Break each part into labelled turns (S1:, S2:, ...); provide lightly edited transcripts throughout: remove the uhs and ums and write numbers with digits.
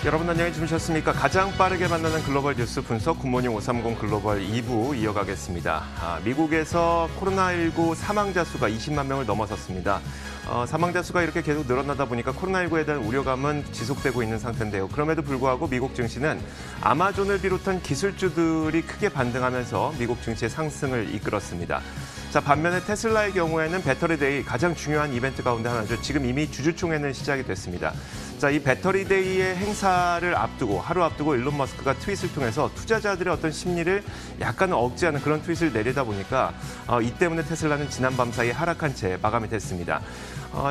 S1: 여러분 안녕히 주무셨습니까? 가장 빠르게 만나는 글로벌 뉴스 분석 굿모닝 530 글로벌 2부 이어가겠습니다. 미국에서 코로나19 사망자 수가 20만 명을 넘어섰습니다. 사망자 수가 이렇게 계속 늘어나다 보니까 코로나19에 대한 우려감은 지속되고 있는 상태인데요. 그럼에도 불구하고 미국 증시는 아마존을 비롯한 기술주들이 크게 반등하면서 미국 증시의 상승을 이끌었습니다. 자, 반면에 테슬라의 경우에는 배터리데이 가장 중요한 이벤트 가운데 하나죠. 지금 이미 주주총회는 시작이 됐습니다. 자, 이 배터리데이의 행사를 앞두고 하루 앞두고 일론 머스크가 트윗을 통해서 투자자들의 어떤 심리를 약간 억제하는 그런 트윗을 내리다 보니까 이 때문에 테슬라는 지난 밤 사이에 하락한 채 마감이 됐습니다.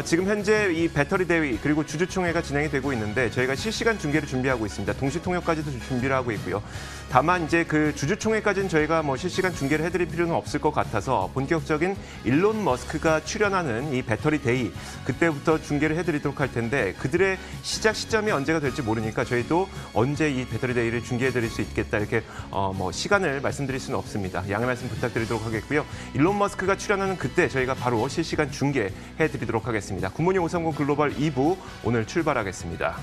S1: 지금 현재 이 배터리데이 그리고 주주총회가 진행이 되고 있는데 저희가 실시간 중계를 준비하고 있습니다. 동시 통역까지도 준비를 하고 있고요. 다만 이제 그 주주총회까지는 저희가 뭐 실시간 중계를 해드릴 필요는 없을 것 같아서 본격적인 일론 머스크가 출연하는 이 배터리데이 그때부터 중계를 해드리도록 할 텐데 그들의 시작 시점이 언제가 될지 모르니까 저희도 언제 이 배터리데이를 중계해드릴 수 있겠다 이렇게 뭐 시간을 말씀드릴 수는 없습니다. 양해 말씀 부탁드리도록 하겠고요. 일론 머스크가 출연하는 그때 저희가 바로 실시간 중계해드리도록 하겠습니다. 굿모닝 530 글로벌 2부 오늘 출발하겠습니다.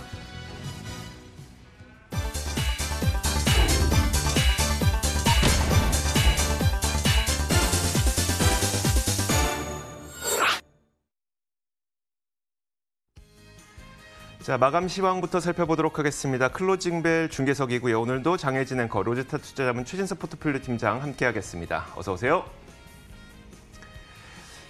S1: 자, 마감 시황부터 살펴보도록 하겠습니다. 클로징벨 중계석이고요. 오늘도 장혜진 앵커, 로즈스타 투자자문 최진석 포트폴리오 팀장 함께하겠습니다. 어서 오세요.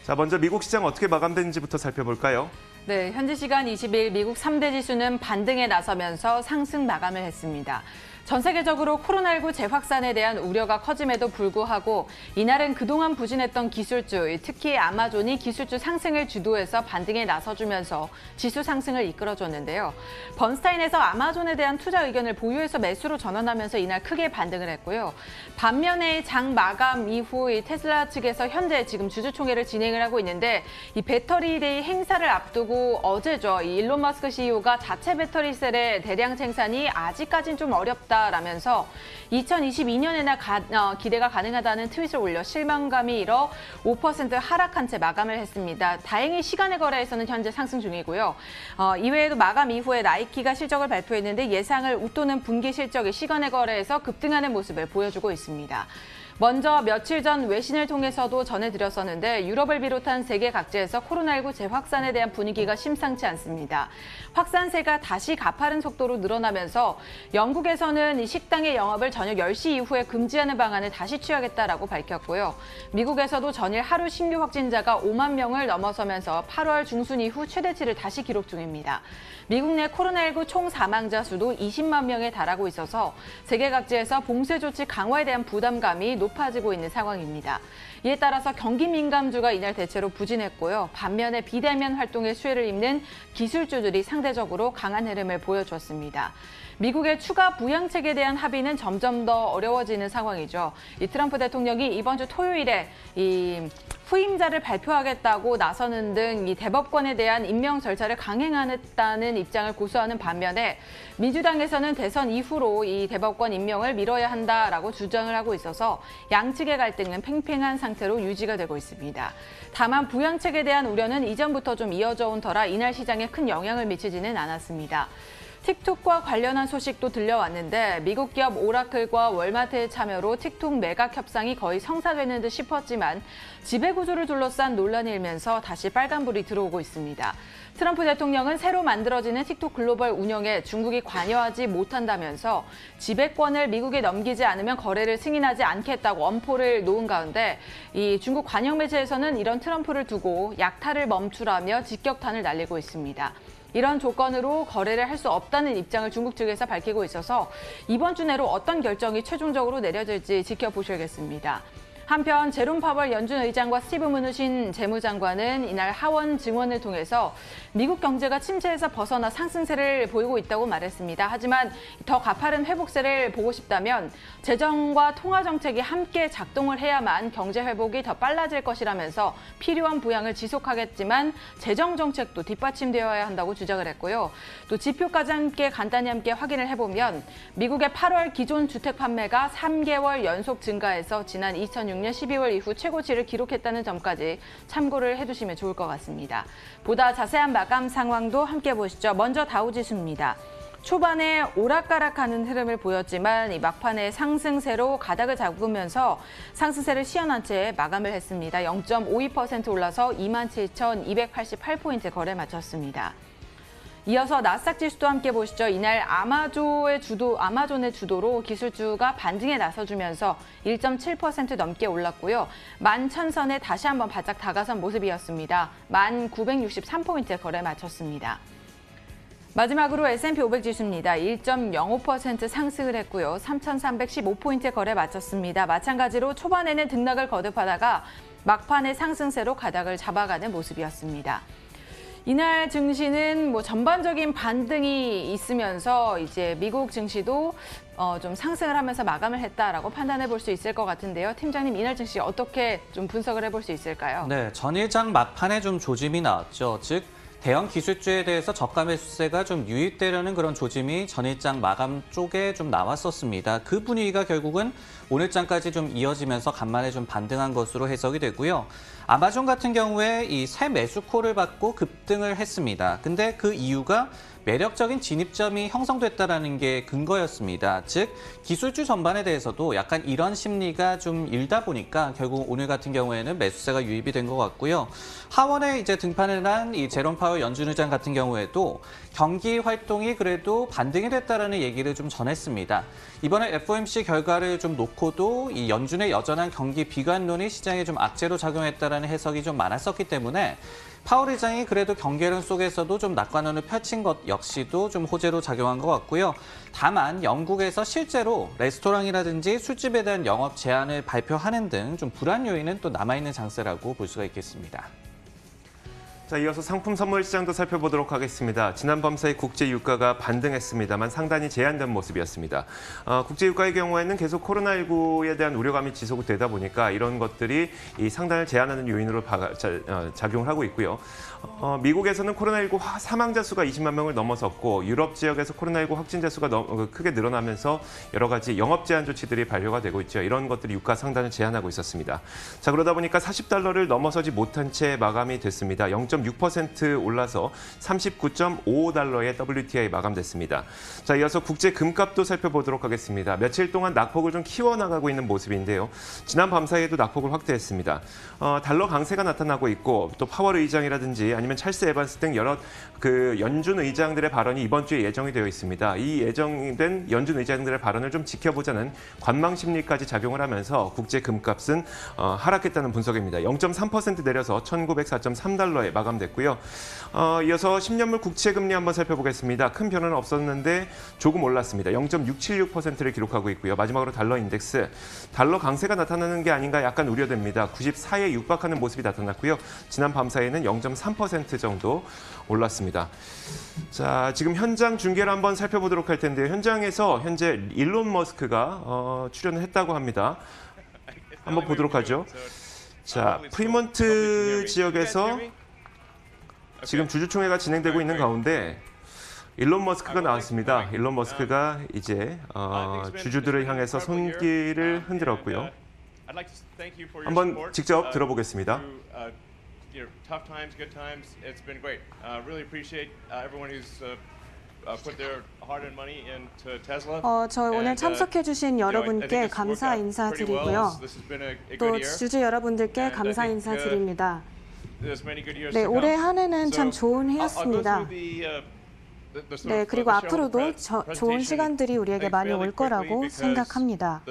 S1: 자, 먼저 미국 시장 어떻게 마감됐는지부터 살펴볼까요?
S2: 네, 현지 시간 20일 미국 3대 지수는 반등에 나서면서 상승 마감을 했습니다. 전 세계적으로 코로나19 재확산에 대한 우려가 커짐에도 불구하고 이날은 그동안 부진했던 기술주, 특히 아마존이 기술주 상승을 주도해서 반등에 나서주면서 지수 상승을 이끌어줬는데요. 번스타인에서 아마존에 대한 투자 의견을 보유해서 매수로 전환하면서 이날 크게 반등을 했고요. 반면에 장 마감 이후 테슬라 측에서 현재 지금 주주총회를 진행을 하고 있는데 이 배터리데이 행사를 앞두고 어제죠. 이 일론 머스크 CEO가 자체 배터리 셀의 대량 생산이 아직까지는 좀 어렵다. 라면서 2022년에나 기대가 가능하다는 트윗을 올려 실망감이 일어 5% 하락한 채 마감을 했습니다. 다행히 시간의 거래에서는 현재 상승 중이고요. 이외에도 마감 이후에 나이키가 실적을 발표했는데 예상을 웃도는 분기 실적이 시간의 거래에서 급등하는 모습을 보여주고 있습니다. 먼저 며칠 전 외신을 통해서도 전해드렸었는데 유럽을 비롯한 세계 각지에서 코로나19 재확산에 대한 분위기가 심상치 않습니다. 확산세가 다시 가파른 속도로 늘어나면서 영국에서는 이 식당의 영업을 저녁 10시 이후에 금지하는 방안을 다시 취하겠다라고 밝혔고요. 미국에서도 전일 하루 신규 확진자가 5만 명을 넘어서면서 8월 중순 이후 최대치를 다시 기록 중입니다. 미국 내 코로나19 총 사망자 수도 20만 명에 달하고 있어서 세계 각지에서 봉쇄 조치 강화에 대한 부담감이 높아지고 있는 상황입니다. 이에 따라서 경기 민감주가 이날 대체로 부진했고요. 반면에 비대면 활동의 수혜를 입는 기술주들이 상대적으로 강한 흐름을 보여줬습니다. 미국의 추가 부양책에 대한 합의는 점점 더 어려워지는 상황이죠. 이 트럼프 대통령이 이번 주 토요일에 이 후임자를 발표하겠다고 나서는 등 이 대법관에 대한 임명 절차를 강행하겠다는 입장을 고수하는 반면에 민주당에서는 대선 이후로 이 대법관 임명을 미뤄야 한다라고 주장을 하고 있어서 양측의 갈등은 팽팽한 상태로 유지가 되고 있습니다. 다만 부양책에 대한 우려는 이전부터 좀 이어져 온 터라 이날 시장에 큰 영향을 미치지는 않았습니다. 틱톡과 관련한 소식도 들려왔는데 미국 기업 오라클과 월마트의 참여로 틱톡 매각 협상이 거의 성사되는 듯 싶었지만 지배구조를 둘러싼 논란이 일면서 다시 빨간불이 들어오고 있습니다. 트럼프 대통령은 새로 만들어지는 틱톡 글로벌 운영에 중국이 관여하지 못한다면서 지배권을 미국에 넘기지 않으면 거래를 승인하지 않겠다고 엄포를 놓은 가운데 이 중국 관영 매체에서는 이런 트럼프를 두고 약탈을 멈추라며 직격탄을 날리고 있습니다. 이런 조건으로 거래를 할 수 없다는 입장을 중국 측에서 밝히고 있어서 이번 주 내로 어떤 결정이 최종적으로 내려질지 지켜보셔야겠습니다. 한편 제롬 파월 연준 의장과 스티브 무누신 재무장관은 이날 하원 증언을 통해서 미국 경제가 침체에서 벗어나 상승세를 보이고 있다고 말했습니다. 하지만 더 가파른 회복세를 보고 싶다면 재정과 통화 정책이 함께 작동을 해야만 경제 회복이 더 빨라질 것이라면서 필요한 부양을 지속하겠지만 재정 정책도 뒷받침되어야 한다고 주장을 했고요. 또 지표까지 간단히 확인을 해보면 미국의 8월 기존 주택 판매가 3개월 연속 증가해서 지난 2006년 12월 이후 최고치를 기록했다는 점까지 참고를 해두시면 좋을 것 같습니다. 보다 자세한 마감 상황도 함께 보시죠. 먼저 다우지수입니다. 초반에 오락가락하는 흐름을 보였지만 이 막판에 상승세로 가닥을 잡으면서 상승세를 시연한 채 마감을 했습니다. 0.52% 올라서 27,288포인트 거래 마쳤습니다. 이어서 나스닥 지수도 함께 보시죠. 이날 아마존의 주도로 기술주가 반등에 나서주면서 1.7% 넘게 올랐고요. 11,000선에 다시 한번 바짝 다가선 모습이었습니다. 1,963포인트 거래 마쳤습니다. 마지막으로 S&P 500 지수입니다. 1.05% 상승을 했고요. 3,315포인트 거래 마쳤습니다. 마찬가지로 초반에는 등락을 거듭하다가 막판에 상승세로 가닥을 잡아가는 모습이었습니다. 이날 증시는 전반적인 반등이 있으면서 이제 미국 증시도 좀 상승을 하면서 마감을 했다라고 판단해 볼 수 있을 것 같은데요. 팀장님, 이날 증시 어떻게 좀 분석을 해볼 수 있을까요?
S3: 네, 전일장 막판에 좀 조짐이 나왔죠. 즉 대형 기술주에 대해서 저가 매수세가 좀 유입되려는 그런 조짐이 전일장 마감 쪽에 좀 나왔었습니다. 그 분위기가 결국은 오늘장까지 좀 이어지면서 간만에 좀 반등한 것으로 해석이 되고요. 아마존 같은 경우에 이 새 매수콜을 받고 급등을 했습니다. 근데 그 이유가 매력적인 진입점이 형성됐다라는 게 근거였습니다. 즉 기술주 전반에 대해서도 약간 이런 심리가 좀 일다 보니까 결국 오늘 같은 경우에는 매수세가 유입이 된 것 같고요. 하원에 이제 등판을 한 이 제롬 파월 연준 의장 같은 경우에도 경기 활동이 그래도 반등이 됐다라는 얘기를 좀 전했습니다. 이번에 FOMC 결과를 좀 놓고도 이 연준의 여전한 경기 비관론이 시장에 좀 악재로 작용했다라는 해석이 좀 많았었기 때문에 파월 의장이 그래도 경계론 속에서도 좀 낙관론을 펼친 것 역시도 좀 호재로 작용한 것 같고요. 다만 영국에서 실제로 레스토랑이라든지 술집에 대한 영업 제한을 발표하는 등 좀 불안 요인은 또 남아있는 장세라고 볼 수가 있겠습니다.
S1: 자, 이어서 상품 선물 시장도 살펴보도록 하겠습니다. 지난 밤 사이 국제 유가가 반등했습니다만 상당히 제한된 모습이었습니다. 국제 유가의 경우에는 계속 코로나19에 대한 우려감이 지속되다 보니까 이런 것들이 이 상단을 제한하는 요인으로 작용을 하고 있고요. 미국에서는 코로나19 사망자 수가 20만 명을 넘어섰고 유럽 지역에서 코로나19 확진자 수가 크게 늘어나면서 여러 가지 영업 제한 조치들이 반려가 되고 있죠. 이런 것들이 유가 상단을 제한하고 있었습니다. 자, 그러다 보니까 40달러를 넘어서지 못한 채 마감이 됐습니다. 0.6% 올라서 39.55달러에 WTI 마감됐습니다. 자, 이어서 국제 금값도 살펴보도록 하겠습니다. 며칠 동안 낙폭을 좀 키워나가고 있는 모습인데요. 지난 밤 사이에도 낙폭을 확대했습니다. 달러 강세가 나타나고 있고 또 파월 의장이라든지 아니면 찰스 에반스 등 여러 연준 의장들의 발언이 이번 주에 예정이 되어 있습니다. 이 예정된 연준 의장들의 발언을 좀 지켜보자는 관망 심리까지 작용을 하면서 국제 금값은 하락했다는 분석입니다. 0.3% 내려서 1,904.3달러에 마감됐고요. 이어서 10년물 국채 금리 한번 살펴보겠습니다. 큰 변화는 없었는데 조금 올랐습니다. 0.676%를 기록하고 있고요. 마지막으로 달러 인덱스, 달러 강세가 나타나는 게 아닌가 약간 우려됩니다. 94에 육박하는 모습이 나타났고요. 지난 밤 사이에는 0.3% 정도 올랐습니다. 자, 지금 현장 중계를 한번 살펴보도록 할 텐데요. 현장에서 현재 일론 머스크가 출연을 했다고 합니다. 한번 보도록 하죠. 자, 프리먼트 지역에서 지금 주주총회가 진행되고 있는 가운데 일론 머스크가 나왔습니다. 일론 머스크가 이제 주주들을 향해서 손길을 흔들었고요. 한번 직접 들어보겠습니다.
S4: Tough times, good times. It's been great. Really appreciate everyone who's put their hard-earned money into Tesla.
S5: 저 오늘 참석해주신 여러분께 감사 인사드리고요. 또 주주 여러분들께 감사 인사드립니다. 네, 올해 한 해는 참 좋은 해였습니다. 네, 그리고 앞으로도 좋은 시간들이 우리에게 많이 올 거라고 생각합니다.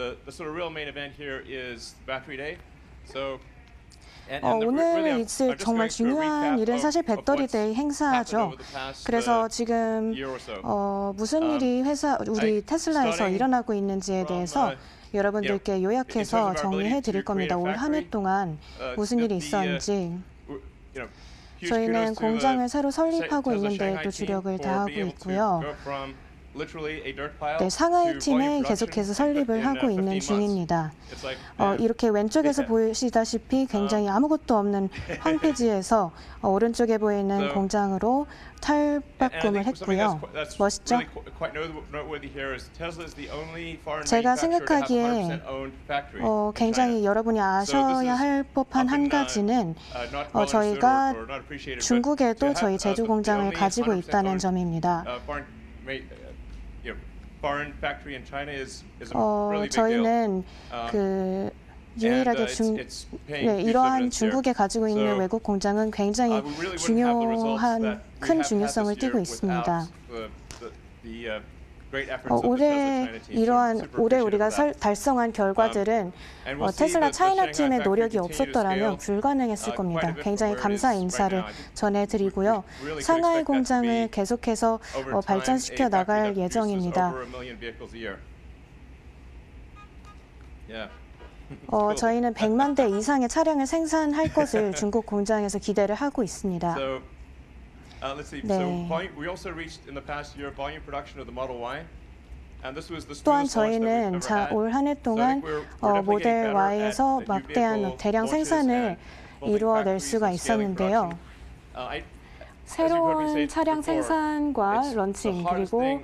S5: 오늘 있을 정말 중요한 일은 사실 배터리데이 행사죠. 그래서 지금 무슨 일이 우리 테슬라에서 일어나고 있는지에 대해서 여러분들께 요약해서 정리해 드릴 겁니다. 올 한 해 동안 무슨 일이 있었는지. 저희는 공장을 새로 설립하고 있는 데에도 주력을 다하고 있고요. 네, 상하이 팀에 계속해서 설립을 하고 있는 중입니다. 이렇게 왼쪽에서 보시다시피 굉장히 아무것도 없는 황폐지에서 오른쪽에 보이는 공장으로 탈바꿈을 했고요. 멋있죠? 제가 생각하기에 굉장히 여러분이 아셔야 할 법한 한 가지는 저희가 중국에도 저희 제조 공장을 가지고 있다는 점입니다.
S4: foreign factory in China is a really big deal.
S5: 저희는 그 유일하게 이러한 중국에 가지고 있는 외국 공장은 굉장히 중요한 큰 중요성을 띠고 있습니다. 올해 우리가 달성한 결과들은 테슬라 차이나 팀의 노력이 없었더라면 불가능했을 겁니다. 굉장히 감사 인사를 전해드리고요. 상하이 공장을 계속해서 발전시켜 나갈 예정입니다. 저희는 100만 대 이상의 차량을 생산할 것을 중국 공장에서 기대를 하고 있습니다. 네. 또한 저희는 올 한 해 동안 모델 Y에서 막대한 대량 생산을 이루어낼 수가 있었는데요. 새로운 차량 생산과 런칭 그리고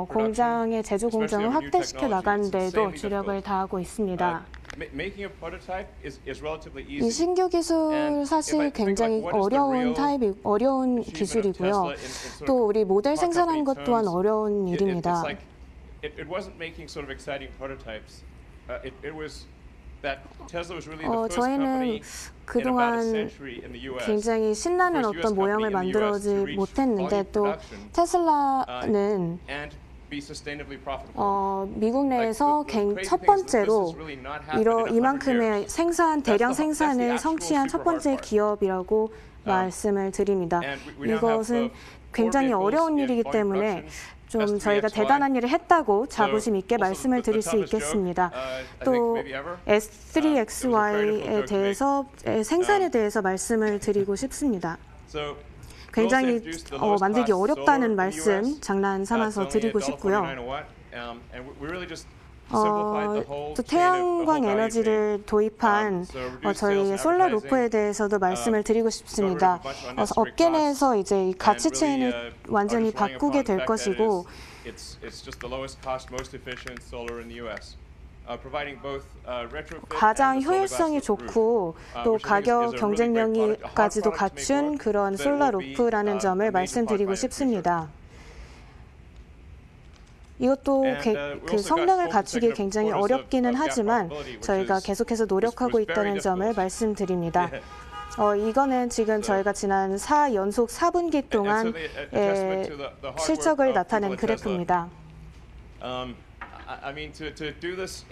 S5: 공장의 제조 공정을 확대시켜 나가는 데에도 주력을 다하고 있습니다. 이 신규 기술 사실 굉장히 어려운 기술이고요. 또 우리 모델 생산하는 것 또한 어려운 일입니다. 저희는 그동안 굉장히 신나는 어떤 모형을 만들어지 못했는데 또 테슬라는 미국 내에서 첫 번째로 이만큼의 대량 생산을 성취한 첫 번째 기업이라고 말씀을 드립니다. 이것은 굉장히 어려운 일이기 때문에 좀 저희가 대단한 일을 했다고 자부심 있게 말씀을 드릴 수 있겠습니다. 또 S3XY에 대해서 생산에 대해서 말씀을 드리고 싶습니다. 굉장히 만들기 어렵다는 말씀 장난 삼아서 드리고 싶고요. 또 태양광 에너지를 도입한 저희 솔라 루프에 대해서도 말씀을 드리고 싶습니다. 업계 내에서 이제 이 가치 체인을 완전히 바꾸게 될 것이고 가장 효율성이 좋고 또 가격 경쟁력까지도 갖춘 그런 솔라 루프라는 점을 말씀드리고 싶습니다. 이것도 그 성능을 갖추기 굉장히 어렵기는 하지만 저희가 계속해서 노력하고 있다는 점을 말씀드립니다. 이거는 지금 저희가 지난 4연속 4분기 동안의 실적을 나타낸 그래프입니다.
S4: I mean, to do this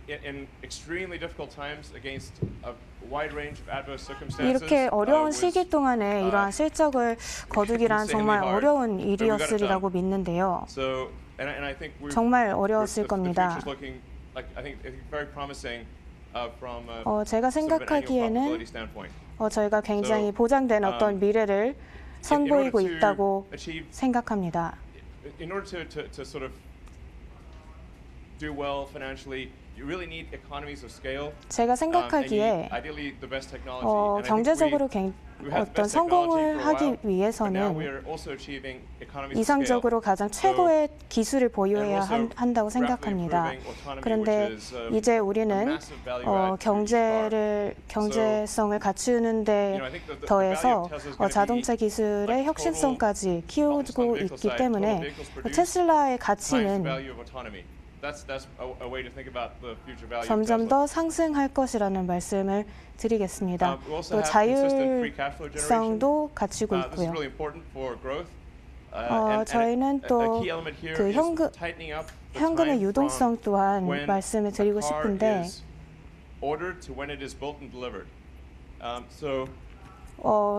S4: in extremely difficult times against a wide range of adverse circumstances.
S5: 이렇게 어려운 시기 동안에 이러한 실적을 거두기란 정말 어려운 일이었으리라고 믿는데요. 정말 어려웠을 겁니다. 제가 생각하기에는 저희가 굉장히 보장된 어떤 미래를 선보이고 있다고 생각합니다. 제가 생각하기에 경제적으로 어떤 성공을 하기 위해서는 이상적으로 가장 최고의 기술을 보유해야 한다고 생각합니다. 그런데 이제 우리는 경제성을 갖추는 데 더해서 자동차 기술의 혁신성까지 키우고 있기 때문에 테슬라의 가치는 점점 더 상승할 것이라는 말씀을 드리겠습니다. 또 자율성도 갖추고 있고요. 저희는 또 그 현금의 유동성 또한 말씀을 드리고 싶은데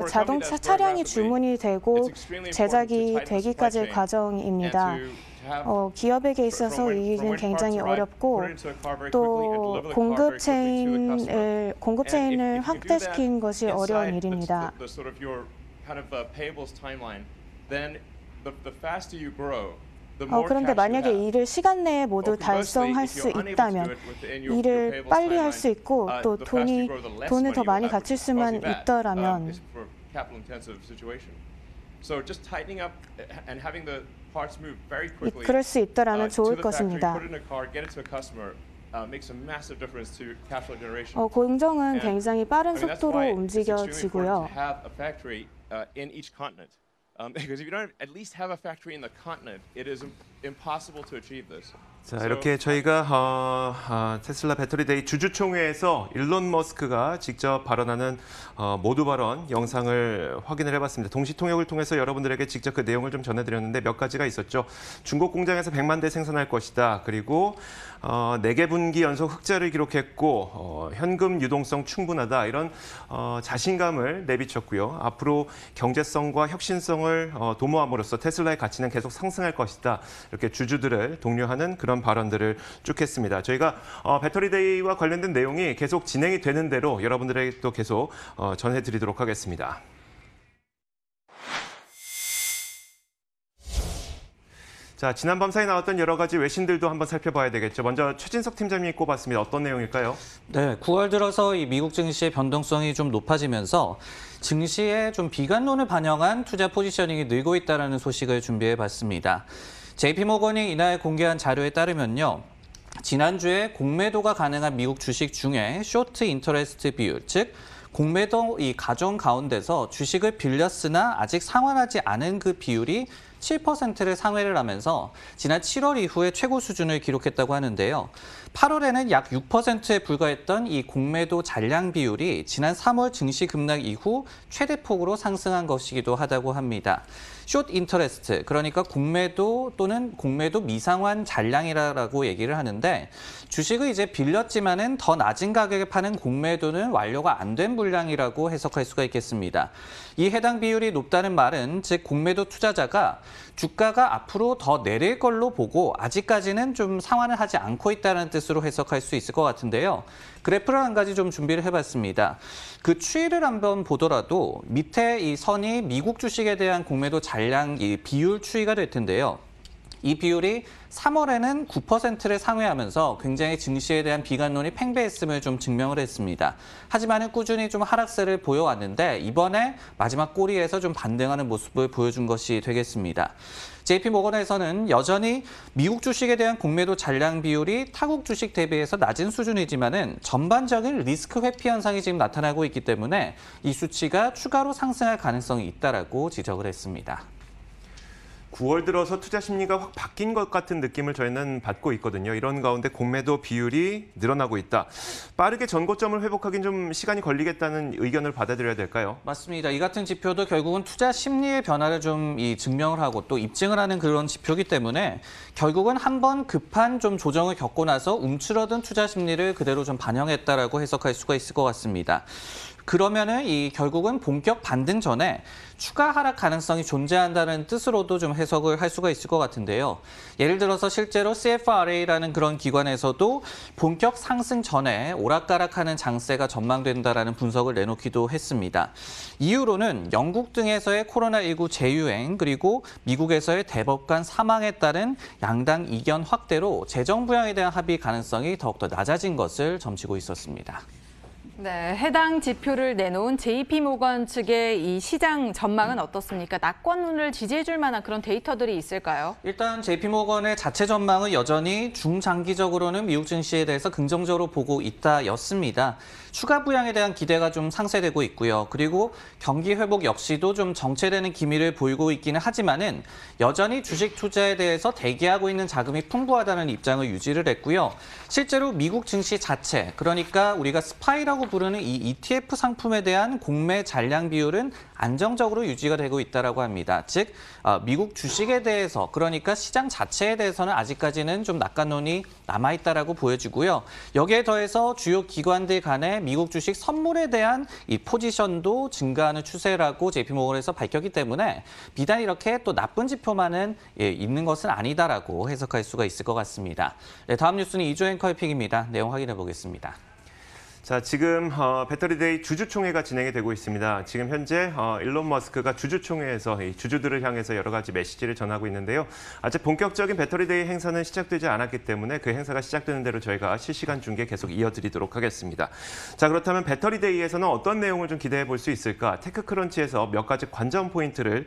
S5: 자동차 차량이 주문이 되고 제작이 되기까지의 과정입니다. 기업에게 있어서 이는 굉장히 어렵고 또 공급 체인을 확대시키는 것이 어려운 일입니다. 그런데 만약에 이를 시간 내에 모두 달성할 수 있다면 일을 빨리 할 수 있고 또 돈을 더 많이 갖출 수만 있더라면 그럴 수 있더라면 좋을 것입니다. 공정은 굉장히 빠른 속도로 움직여지고요.
S4: Because if you don't at least have a factory in the continent, it is impossible to achieve this.
S1: 자, 이렇게 저희가 테슬라 배터리데이 주주총회에서 일론 머스크가 직접 발언하는 모두 발언 영상을 확인을 해봤습니다. 동시통역을 통해서 여러분들에게 직접 그 내용을 좀 전해드렸는데 몇 가지가 있었죠. 중국 공장에서 100만 대 생산할 것이다. 그리고 4개 분기 연속 흑자를 기록했고 현금 유동성 충분하다. 이런 자신감을 내비쳤고요. 앞으로 경제성과 혁신성을 도모함으로써 테슬라의 가치는 계속 상승할 것이다. 이렇게 주주들을 독려하는 그런 발언들을 쭉 했습니다. 저희가 배터리데이와 관련된 내용이 계속 진행이 되는 대로 여러분들에게 또 계속 전해드리도록 하겠습니다. 자, 지난 밤 사이 나왔던 여러 가지 외신들도 한번 살펴봐야 되겠죠. 먼저 최진석 팀장님이 꼽았습니다. 어떤 내용일까요?
S3: 네, 9월 들어서 이 미국 증시의 변동성이 좀 높아지면서 증시에 좀 비관론을 반영한 투자 포지셔닝이 늘고 있다는 소식을 준비해봤습니다. JP모건이 이날 공개한 자료에 따르면요. 지난주에 공매도가 가능한 미국 주식 중에 쇼트 인터레스트 비율, 즉 공매도 이 가정 가운데서 주식을 빌렸으나 아직 상환하지 않은 그 비율이 7%를 상회를 하면서 지난 7월 이후에 최고 수준을 기록했다고 하는데요. 8월에는 약 6%에 불과했던 이 공매도 잔량 비율이 지난 3월 증시 급락 이후 최대폭으로 상승한 것이기도 하다고 합니다. 숏 인터레스트, 그러니까 공매도 또는 공매도 미상환 잔량이라고 얘기를 하는데 주식을 이제 빌렸지만은 더 낮은 가격에 파는 공매도는 완료가 안 된 물량이라고 해석할 수가 있겠습니다. 이 해당 비율이 높다는 말은 즉 공매도 투자자가 주가가 앞으로 더 내릴 걸로 보고 아직까지는 좀 상환을 하지 않고 있다는 뜻으로 해석할 수 있을 것 같은데요. 그래프를 한 가지 좀 준비를 해봤습니다. 그 추이를 한번 보더라도 밑에 이 선이 미국 주식에 대한 공매도 잔량 이 비율 추이가 될 텐데요. 이 비율이 3월에는 9%를 상회하면서 굉장히 증시에 대한 비관론이 팽배했음을 좀 증명을 했습니다. 하지만 꾸준히 좀 하락세를 보여왔는데 이번에 마지막 꼬리에서 좀 반등하는 모습을 보여준 것이 되겠습니다. JP모건에서는 여전히 미국 주식에 대한 공매도 잔량 비율이 타국 주식 대비해서 낮은 수준이지만은 전반적인 리스크 회피 현상이 지금 나타나고 있기 때문에 이 수치가 추가로 상승할 가능성이 있다라고 지적을 했습니다.
S1: 9월 들어서 투자 심리가 확 바뀐 것 같은 느낌을 저희는 받고 있거든요. 이런 가운데 공매도 비율이 늘어나고 있다. 빠르게 전고점을 회복하긴 좀 시간이 걸리겠다는 의견을 받아들여야 될까요?
S3: 맞습니다. 이 같은 지표도 결국은 투자 심리의 변화를 좀 증명을 하고 또 입증을 하는 그런 지표이기 때문에 결국은 한번 급한 좀 조정을 겪고 나서 움츠러든 투자 심리를 그대로 좀 반영했다라고 해석할 수가 있을 것 같습니다. 그러면은 이 결국은 본격 반등 전에 추가 하락 가능성이 존재한다는 뜻으로도 좀 해석을 할 수가 있을 것 같은데요. 예를 들어서 실제로 CFRA라는 그런 기관에서도 본격 상승 전에 오락가락하는 장세가 전망된다라는 분석을 내놓기도 했습니다. 이유로는 영국 등에서의 코로나19 재유행 그리고 미국에서의 대법관 사망에 따른 양당 이견 확대로 재정 부양에 대한 합의 가능성이 더욱더 낮아진 것을 점치고 있었습니다.
S2: 네, 해당 지표를 내놓은 JP모건 측의 이 시장 전망은 어떻습니까? 낙관론을 지지해줄 만한 그런 데이터들이 있을까요?
S3: 일단 JP모건의 자체 전망은 여전히 중장기적으로는 미국 증시에 대해서 긍정적으로 보고 있다였습니다. 추가 부양에 대한 기대가 좀 상쇄되고 있고요. 그리고 경기 회복 역시도 좀 정체되는 기미를 보이고 있기는 하지만은 여전히 주식 투자에 대해서 대기하고 있는 자금이 풍부하다는 입장을 유지를 했고요. 실제로 미국 증시 자체, 그러니까 우리가 스파이라고 부르는 이 ETF 상품에 대한 공매 잔량 비율은 안정적으로 유지가 되고 있다라고 합니다. 즉 미국 주식에 대해서 그러니까 시장 자체에 대해서는 아직까지는 좀 낙관론이 남아있다라고 보여지고요. 여기에 더해서 주요 기관들 간의 미국 주식 선물에 대한 이 포지션도 증가하는 추세라고 JP모건에서 밝혔기 때문에 비단 이렇게 또 나쁜 지표만은 있는 것은 아니다라고 해석할 수가 있을 것 같습니다. 네, 다음 뉴스는 이조 앵커의 픽입니다. 내용 확인해 보겠습니다.
S1: 자, 지금 배터리데이 주주총회가 진행이 되고 있습니다. 지금 현재 일론 머스크가 주주총회에서 이 주주들을 향해서 여러 가지 메시지를 전하고 있는데요. 아직 본격적인 배터리데이 행사는 시작되지 않았기 때문에 그 행사가 시작되는 대로 저희가 실시간 중계 계속 이어드리도록 하겠습니다. 자, 그렇다면 배터리데이에서는 어떤 내용을 좀 기대해 볼 수 있을까? 테크크런치에서 몇 가지 관전 포인트를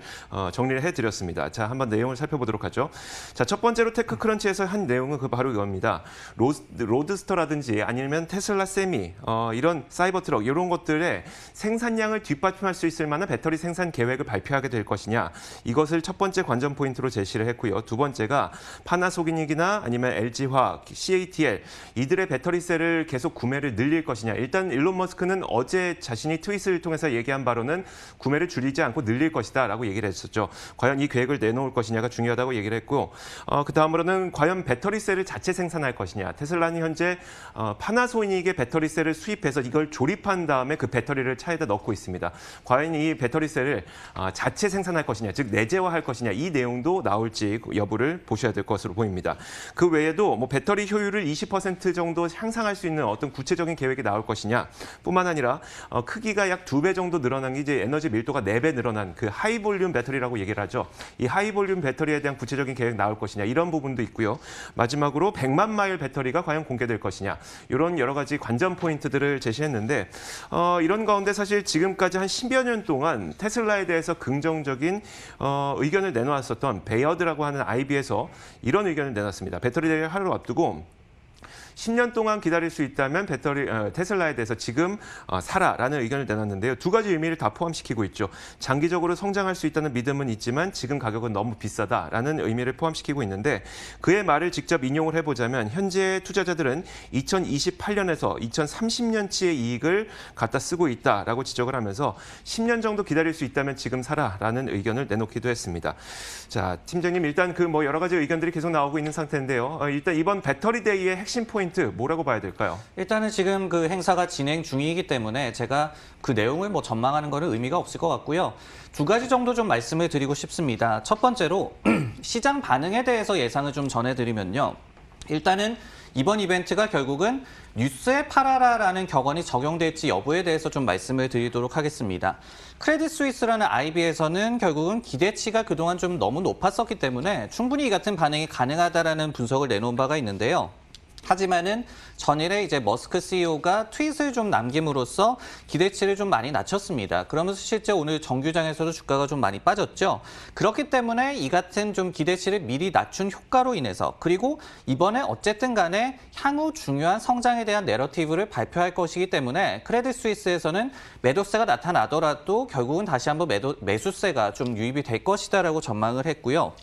S1: 정리를 해드렸습니다. 자, 한번 내용을 살펴보도록 하죠. 자, 첫 번째로 테크크런치에서 한 내용은 바로 이겁니다. 로드스터라든지 아니면 테슬라 세미, 이런 사이버 트럭 이런 것들의 생산량을 뒷받침할 수 있을 만한 배터리 생산 계획을 발표하게 될 것이냐 이것을 첫 번째 관전 포인트로 제시를 했고요. 두 번째가 파나소닉이나 아니면 LG화학, CATL 이들의 배터리셀을 계속 구매를 늘릴 것이냐. 일단 일론 머스크는 어제 자신이 트윗을 통해서 얘기한 바로는 구매를 줄이지 않고 늘릴 것이다라고 얘기를 했었죠. 과연 이 계획을 내놓을 것이냐가 중요하다고 얘기를 했고 그 다음으로는 과연 배터리셀을 자체 생산할 것이냐. 테슬라는 현재 파나소닉의 배터리셀을 수입해서 이걸 조립한 다음에 그 배터리를 차에다 넣고 있습니다. 과연 이 배터리셀을 자체 생산할 것이냐, 즉 내재화할 것이냐 이 내용도 나올지 여부를 보셔야 될 것으로 보입니다. 그 외에도 뭐 배터리 효율을 20% 정도 향상할 수 있는 어떤 구체적인 계획이 나올 것이냐 뿐만 아니라 크기가 약 2배 정도 늘어난 게 이제 에너지 밀도가 4배 늘어난 그 하이볼륨 배터리라고 얘기를 하죠. 이 하이볼륨 배터리에 대한 구체적인 계획 나올 것이냐 이런 부분도 있고요. 마지막으로 100만 마일 배터리가 과연 공개될 것이냐 이런 여러 가지 관전 포인트들을 제시했는데 이런 가운데 사실 지금까지 한 10여 년 동안 테슬라에 대해서 긍정적인 의견을 내놓았었던 베어드라고 하는 IB에서 이런 의견을 내놨습니다. 배터리 대회 하루를 앞두고 10년 동안 기다릴 수 있다면 테슬라에 대해서 지금 사라라는 의견을 내놨는데요. 두 가지 의미를 다 포함시키고 있죠. 장기적으로 성장할 수 있다는 믿음은 있지만 지금 가격은 너무 비싸다라는 의미를 포함시키고 있는데 그의 말을 직접 인용을 해보자면 현재 투자자들은 2028년에서 2030년치의 이익을 갖다 쓰고 있다라고 지적을 하면서 10년 정도 기다릴 수 있다면 지금 사라라는 의견을 내놓기도 했습니다. 자, 팀장님 일단 그 뭐 여러 가지 의견들이 계속 나오고 있는 상태인데요. 일단 이번 배터리 데이의 핵심 포인트 뭐라고 봐야 될까요?
S3: 일단은 지금 그 행사가 진행 중이기 때문에 제가 그 내용을 뭐 전망하는 거는 의미가 없을 것 같고요. 두 가지 정도 좀 말씀을 드리고 싶습니다. 첫 번째로 시장 반응에 대해서 예상을 좀 전해드리면요. 일단은 이번 이벤트가 결국은 뉴스에 팔아라라는 격언이 적용될지 여부에 대해서 좀 말씀을 드리도록 하겠습니다. 크레딧 스위스라는 IB에서는 결국은 기대치가 그동안 좀 너무 높았었기 때문에 충분히 이 같은 반응이 가능하다라는 분석을 내놓은 바가 있는데요. 하지만은 전일에 이제 머스크 CEO가 트윗을 좀 남김으로써 기대치를 좀 많이 낮췄습니다. 그러면서 실제 오늘 정규장에서도 주가가 좀 많이 빠졌죠. 그렇기 때문에 이 같은 좀 기대치를 미리 낮춘 효과로 인해서 그리고 이번에 어쨌든 간에 향후 중요한 성장에 대한 내러티브를 발표할 것이기 때문에 크레딧 스위스에서는 매도세가 나타나더라도 결국은 다시 한번 매수세가 좀 유입이 될 것이다라고 전망을 했고요.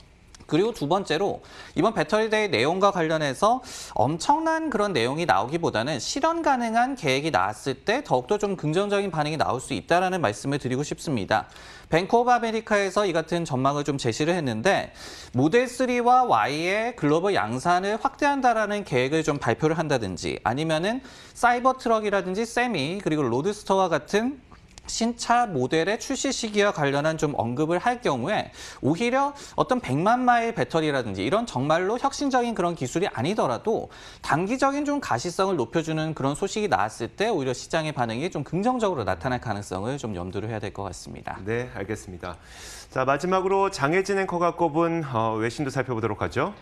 S3: 그리고 두 번째로 이번 배터리데이 내용과 관련해서 엄청난 그런 내용이 나오기보다는 실현 가능한 계획이 나왔을 때 더욱더 좀 긍정적인 반응이 나올 수 있다는 말씀을 드리고 싶습니다. 뱅크 오브 아메리카에서 이 같은 전망을 좀 제시를 했는데 모델 3와 Y의 글로벌 양산을 확대한다라는 계획을 좀 발표를 한다든지 아니면은 사이버 트럭이라든지 세미 그리고 로드스터와 같은 신차 모델의 출시 시기와 관련한 좀 언급을 할 경우에 오히려 어떤 100만 마일 배터리라든지 이런 정말로 혁신적인 그런 기술이 아니더라도 단기적인 좀 가시성을 높여주는 그런 소식이 나왔을 때 오히려 시장의 반응이 좀 긍정적으로 나타날 가능성을 좀 염두를 해야 될 것 같습니다.
S1: 네, 알겠습니다. 자, 마지막으로 장혜진 앵커가 꼽은 외신도 살펴보도록 하죠.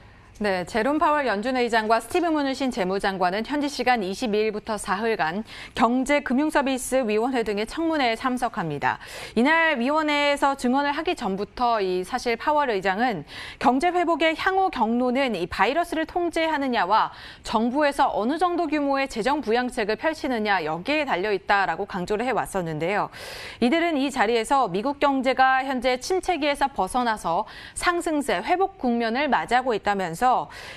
S2: 네, 제롬 파월 연준 의장과 스티브 무누신 재무장관은 현지 시간 22일부터 사흘간 경제금융서비스위원회 등의 청문회에 참석합니다. 이날 위원회에서 증언을 하기 전부터 사실 파월 의장은 경제 회복의 향후 경로는 이 바이러스를 통제하느냐와 정부에서 어느 정도 규모의 재정 부양책을 펼치느냐 여기에 달려 있다라고 강조를 해왔었는데요. 이들은 이 자리에서 미국 경제가 현재 침체기에서 벗어나서 상승세, 회복 국면을 맞이하고 있다면서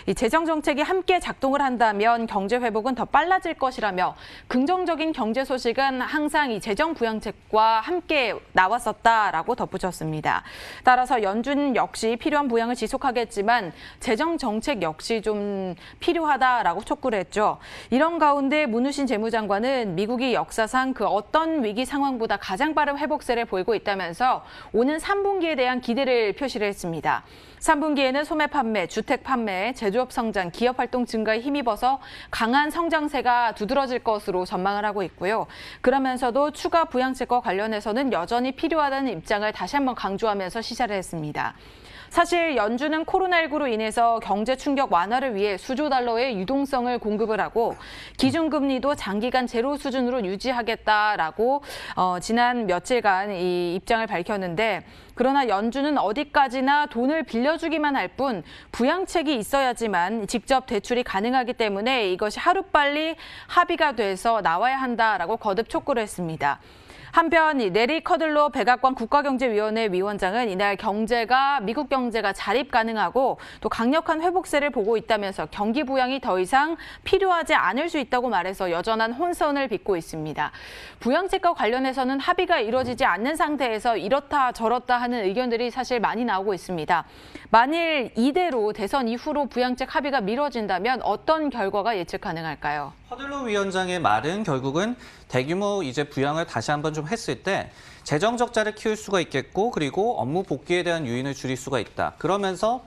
S2: 이 재정 정책이 함께 작동을 한다면 경제 회복은 더 빨라질 것이라며 긍정적인 경제 소식은 항상 이 재정 부양책과 함께 나왔었다라고 덧붙였습니다. 따라서 연준 역시 필요한 부양을 지속하겠지만 재정 정책 역시 좀 필요하다라고 촉구를 했죠. 이런 가운데 무누신 재무장관은 미국이 역사상 그 어떤 위기 상황보다 가장 빠른 회복세를 보이고 있다면서 오는 3분기에 대한 기대를 표시를 했습니다. 3분기에는 소매 판매, 주택 판매, 제조업 성장, 기업 활동 증가에 힘입어서 강한 성장세가 두드러질 것으로 전망을 하고 있고요. 그러면서도 추가 부양책과 관련해서는 여전히 필요하다는 입장을 다시 한번 강조하면서 시사를 했습니다. 사실 연준은 코로나19로 인해서 경제 충격 완화를 위해 수조 달러의 유동성을 공급을 하고 기준금리도 장기간 제로 수준으로 유지하겠다라고 지난 며칠간 이 입장을 밝혔는데 그러나 연준은 어디까지나 돈을 빌려주기만 할 뿐 부양책이 있어야지만 직접 대출이 가능하기 때문에 이것이 하루빨리 합의가 돼서 나와야 한다라고 거듭 촉구를 했습니다. 한편 내리 커들로 백악관 국가경제위원회 위원장은 이날 미국 경제가 자립 가능하고 또 강력한 회복세를 보고 있다면서 경기 부양이 더 이상 필요하지 않을 수 있다고 말해서 여전한 혼선을 빚고 있습니다. 부양책과 관련해서는 합의가 이루어지지 않는 상태에서 이렇다 저렇다 하는 의견들이 사실 많이 나오고 있습니다. 만일 이대로 대선 이후로 부양책 합의가 미뤄진다면 어떤 결과가 예측 가능할까요?
S3: 커들로 위원장의 말은 결국은 대규모 이제 부양을 다시 한번 좀 했을 때 재정 적자를 키울 수가 있겠고 그리고 업무 복귀에 대한 요인을 줄일 수가 있다. 그러면서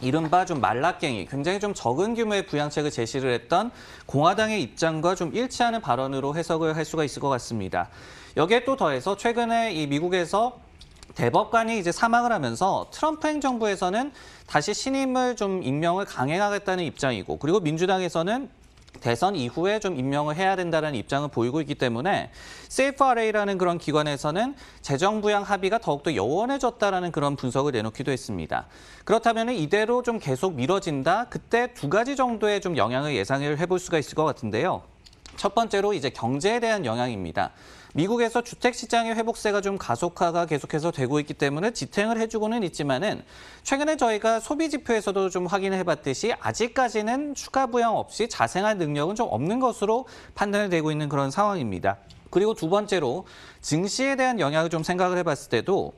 S3: 이른바 좀 말라깽이, 굉장히 좀 적은 규모의 부양책을 제시를 했던 공화당의 입장과 좀 일치하는 발언으로 해석을 할 수가 있을 것 같습니다. 여기에 또 더해서 최근에 이 미국에서 대법관이 이제 사망을 하면서 트럼프 행정부에서는 다시 신임을 좀 임명을 강행하겠다는 입장이고 그리고 민주당에서는 대선 이후에 좀 임명을 해야 된다는 입장을 보이고 있기 때문에 CFRA라는 그런 기관에서는 재정 부양 합의가 더욱더 요원해졌다라는 그런 분석을 내놓기도 했습니다. 그렇다면 이대로 좀 계속 미뤄진다? 그때 두 가지 정도의 좀 영향을 예상을 해볼 수가 있을 것 같은데요. 첫 번째로 이제 경제에 대한 영향입니다. 미국에서 주택 시장의 회복세가 좀 가속화가 계속해서 되고 있기 때문에 지탱을 해주고는 있지만은 최근에 저희가 소비 지표에서도 좀 확인을 해봤듯이 아직까지는 추가 부양 없이 자생할 능력은 좀 없는 것으로 판단이 되고 있는 그런 상황입니다. 그리고 두 번째로 증시에 대한 영향을 좀 생각을 해봤을 때도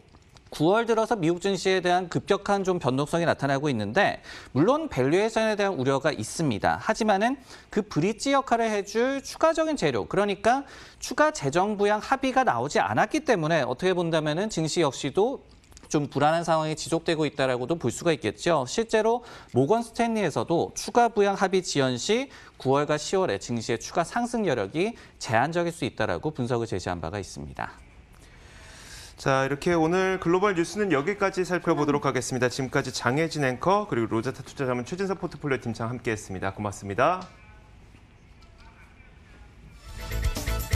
S3: 9월 들어서 미국 증시에 대한 급격한 좀 변동성이 나타나고 있는데 물론 밸류에이션에 대한 우려가 있습니다. 하지만은 그 브릿지 역할을 해줄 추가적인 재료, 그러니까 추가 재정 부양 합의가 나오지 않았기 때문에 어떻게 본다면은 증시 역시도 좀 불안한 상황이 지속되고 있다라고도 볼 수가 있겠죠. 실제로 모건 스탠리에서도 추가 부양 합의 지연 시 9월과 10월에 증시의 추가 상승 여력이 제한적일 수 있다라고 분석을 제시한 바가 있습니다.
S1: 자, 이렇게 오늘 글로벌 뉴스는 여기까지 살펴보도록 하겠습니다. 지금까지 장혜진 앵커 그리고 로제타 투자자문 최진석 포트폴리오 팀장 함께했습니다. 고맙습니다.